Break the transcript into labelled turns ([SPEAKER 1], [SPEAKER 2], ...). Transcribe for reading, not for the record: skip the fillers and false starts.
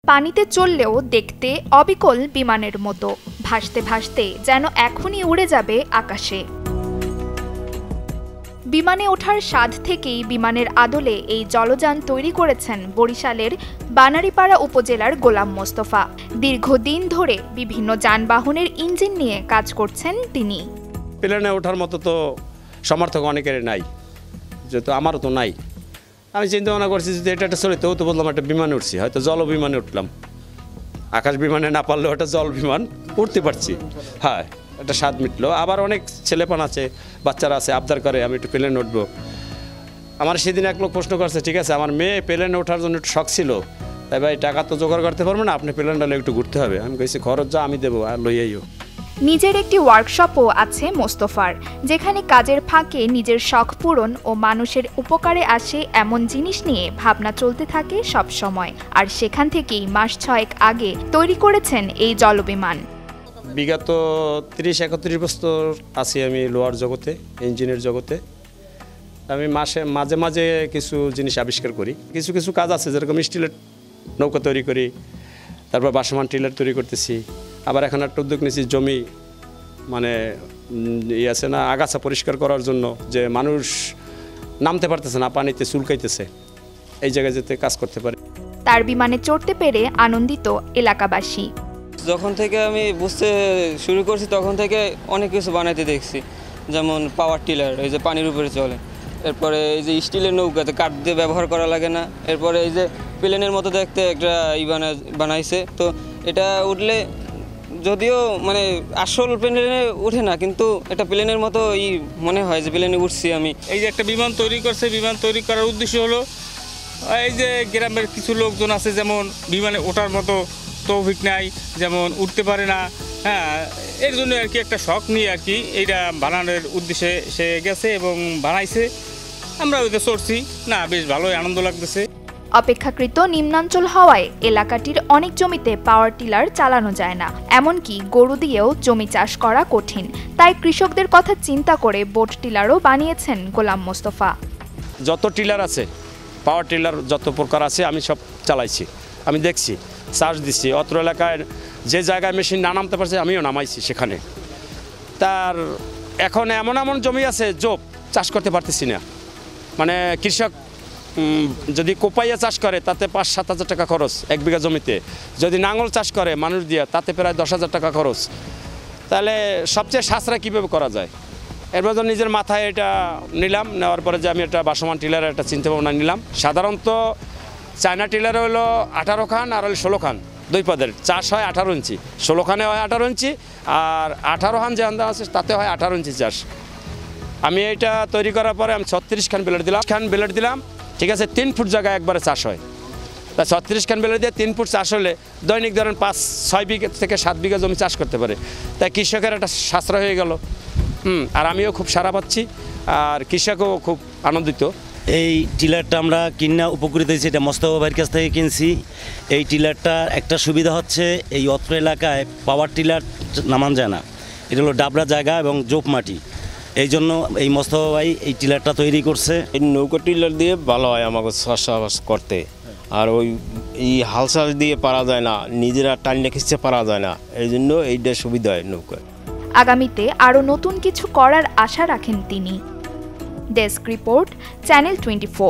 [SPEAKER 1] পানিতে চললেও দেখতে অবিকল বিমানের মতো, ভাসতে ভাসতে যেন এখনই উড়ে যাবে আকাশে। বিমানে ওঠার স্বাদ থেকেই বিমানের আদলে এই জলযান তৈরি করেছেন বরিশালের বানারীপাড়া উপজেলার গোলাম মোস্তফা। দীর্ঘদিন ধরে বিভিন্ন যানবাহনের ইঞ্জিন নিয়ে কাজ করছেন তিনি।
[SPEAKER 2] প্লেনে ওঠার মতো তো সমর্থক অনেকের নাই, যেহেতু আমারও তো নাই। আমি চিন্তা ভাবনা করছি যদি এটা একটা চলিত তো বললাম একটা বিমানে উঠছি, হয়তো জল বিমানে উঠলাম। আকাশ বিমানে না পারলেও একটা জল বিমান উঠতে পারছি। হ্যাঁ, একটা স্বাদ মিটলো। আবার অনেক ছেলেপান আছে, বাচ্চারা আছে, আবদার করে আমি একটু প্লেনে উঠবো। আমার সেদিন এক লোক প্রশ্ন করছে, ঠিক আছে আমার মেয়ে প্লেনে ওঠার জন্য একটু শখ ছিল, তাই ভাই টাকা তো জোগাড় করতে পারবো না, আপনি প্লেনটা একটু ঘুরতে হবে। আমি কইছি খরচ যা আমি দেবো, আর লইয়াইও।
[SPEAKER 1] নিজের একটি ওয়ার্কশপও আছে মোস্তফার, যেখানে কাজের ফাঁকে নিজের শখ পূরণ ও মানুষের উপকারে আসে এমন জিনিস নিয়ে ভাবনা চলতে থাকে সব সময়। আর সেখান থেকেই মাস 6 আগে তৈরি করেছেন এই জলবিমান।
[SPEAKER 2] বিগত 30-31 বছর আছি আমি লোহার জগতে, ইঞ্জিনের জগতে। আমি মাঝে মাঝে কিছু জিনিস আবিষ্কার করি। কিছু কিছু কাজ আছে, যেরকম স্টিলের নৌকা তৈরি করি, তারপর বাসমান টিলার তৈরি করতেছি। আবার এখন একটা উদ্যোগ নিয়েছি, জমি মানে আছে না আগাছা পরিষ্কার করার জন্য, যে মানুষ নামতে পারতেছে না, পানিতে চুলকাইতেছে, এই জায়গায় যেতে কাজ করতে পারে।
[SPEAKER 1] তার বিমানে চড়তে পেরে আনন্দিত এলাকাবাসী।
[SPEAKER 3] যখন থেকে আমি বুঝতে শুরু করছি তখন থেকে অনেক কিছু বানাইতে দেখছি, যেমন পাওয়ার টিলার, এই যে পানির উপরে চলে। এরপরে এই যে স্টিলের নৌকাতে কাঠ দিয়ে ব্যবহার করা লাগে না। এরপরে এই যে প্লেনের মতো দেখতে একটা বানাইছে, তো এটা উঠলে যদিও মানে আসল প্লেনে উঠে না, কিন্তু এটা প্লেনের মতো মনে হয় যে প্লেনে উঠছি আমি।
[SPEAKER 4] এই যে একটা বিমান তৈরি করছে, বিমান তৈরি করার উদ্দেশ্য হলো এই যে গ্রামের কিছু লোকজন আছে যেমন বিমানে ওঠার মতো তৌফিক নাই, যেমন উঠতে পারে না, হ্যাঁ, এর জন্য আর কি একটা শখ নিয়ে আর কি এইটা বানানোর উদ্দেশ্যে সে গেছে এবং বানাইছে। আমরা ওইটা চড়ছি, না বেশ ভালোই আনন্দ লাগতেছে।
[SPEAKER 1] অপেক্ষাকৃত নিম্নাঞ্চল হওয়ায় এলাকাটির অনেক জমিতে পাওয়ার টিলার চালানো যায় না, এমনকি গরু দিয়েও জমি চাষ করা কঠিন। তাই কৃষকদের কথা চিন্তা করে বোট টিলারও বানিয়েছেন গোলাম মোস্তফা।
[SPEAKER 2] যত টিলার আছে, পাওয়ার টিলার যত প্রকার আছে আমি সব চালাইছি, আমি দেখছি, চার্জ দিচ্ছি। অত্র এলাকায় যে জায়গায় মেশিন না নামতে পারছে আমিও নামাইছি সেখানে। তার এখন এমন এমন জমি আছে জোপ চাষ করতে পারতেছি না। মানে কৃষক যদি কোপাইয়া চাষ করে তাতে 5-7 হাজার টাকা খরচ 1 বিঘা জমিতে। যদি নাঙল চাষ করে মানুষ দিয়ে তাতে প্রায় 10 হাজার টাকা খরচ। তাহলে সবচেয়ে সাশ্রয় কীভাবে করা যায়, এরপর নিজের মাথায় এটা নিলাম। নেওয়ার পরে যে আমি একটা বাসমান টিলারের একটা চিন্তা ভাবনা নিলাম। সাধারণত চায়না টিলারে হলো 18 খান আর হলো 16 খান, 2 পদের চাষ হয় 18 ইঞ্চি, 16 খানে হয় 18 ইঞ্চি, আর 18 খান যে আন্দা আছে তাতে হয় 18 ইঞ্চি চাষ। আমি এটা তৈরি করার পরে আমি 36 খান বেলেট দিলাম, ঠিক আছে। 3 ফুট জায়গায় একবারে চাষ হয়। তা 36 খান বেলেট দিয়ে 3 ফুট চাষ হলে দৈনিক ধরেন 5-6 বিঘা থেকে 7 বিঘা জমি চাষ করতে পারে। তাই কৃষকের একটা সাশ্রয় হয়ে গেল। আর আমিও খুব সাড়া পাচ্ছি, আর কৃষকও খুব আনন্দিত।
[SPEAKER 5] এই টিলারটা আমরা কিনা উপকৃত হয়েছি, এটা মোস্তফা ভাইয়ের কাছ থেকে কিনছি। এই টিলারটার একটা সুবিধা হচ্ছে এই অত্র এলাকায় পাওয়ার টিলার নামান যায় না, এটা হলো ডাবরা জায়গা এবং জোপ মাটি, এই জন্য এই মোস্তফা ভাই এই টিলারটা তৈরি করছে।
[SPEAKER 6] এই নৌকা টিলার দিয়ে ভালো হয় আমাকে চাষবাস করতে, আর এই হালসাল দিয়ে পারা যায় না, নিজেরা টাইনে খিচতে পারা যায় না, এই জন্য এইটা সুবিধা হয় নৌকা।
[SPEAKER 1] আগামীতে আরও নতুন কিছু করার আশা রাখেন তিনি। Desk report, channel 24।